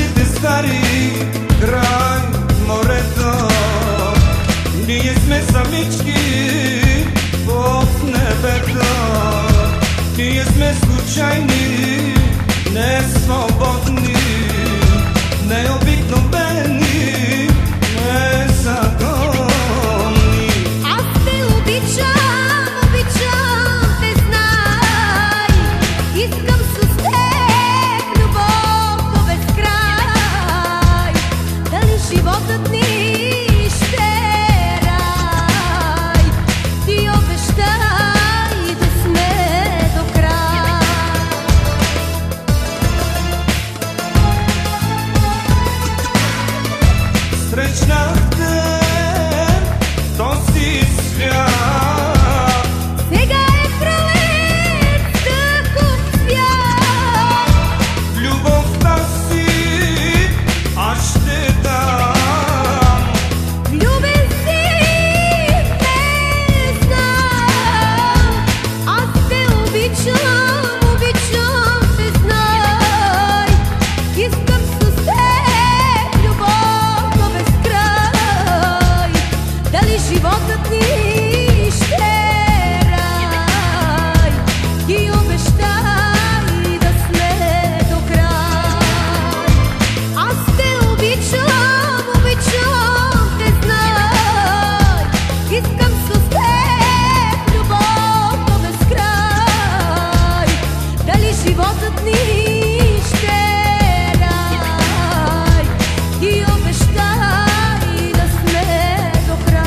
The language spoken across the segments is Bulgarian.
къщите стари край морето. Ние сме самички под небето. Ние сме случайни, не свободни, необикновени, незаконни. Аз те обичам, обичам те, знай. Искам с теб любов до безкрай. Дали животът ни ще рай? Ти обещай да сме до край. Срещнах те в този свят. Сега е пролет, такъв свят. Любовта си аз ще дам. Влюбен си ме знам. Аз те обичам, обичам те, знай. Искам с теб любов до безкрай. Дали животът ни ще рай? Ти обещай да сме до край. Аз те обичам, обичам те, знай. Искам с теб любов до безкрай. Дали животът ни ще рай? Ти обещай да сме до край.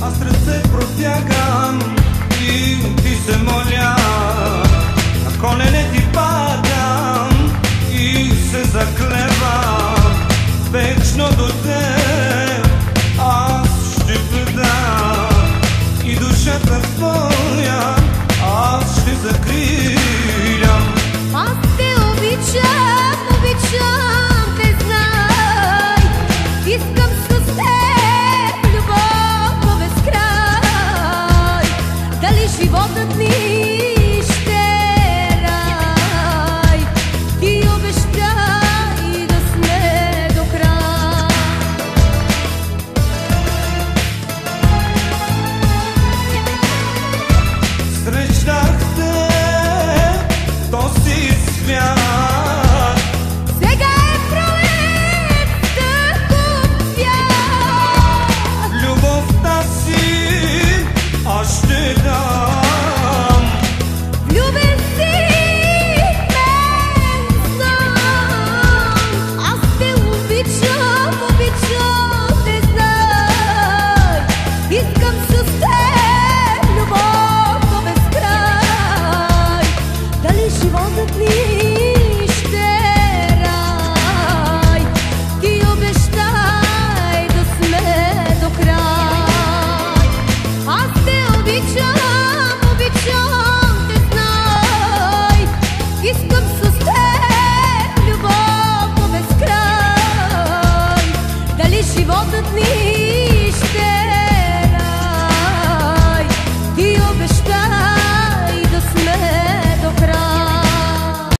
Аз ръце протягам и ти се моля. На колене ти падам и се заклевам. Вечно до теб аз ще предам. И душата твоя аз ще закрилям. Аз те обичам, обичам те, знай. Искам с теб любов до безкрай. Дали животът ни ще рай? Ти обещай да сме до край. Срещнах те в този свят. Сега е пролет, такъв свят. Любовта си аз ще дам. Влюбен си ме знам. Аз те обичам, обичам те, знай. Искам с теб любов до безкрай. Дали животът ни ще рай? Ти обещай да сме до край. Аз те обичам, обичам те, знай. Искам с теб любов до безкрай. Дали животът ни ще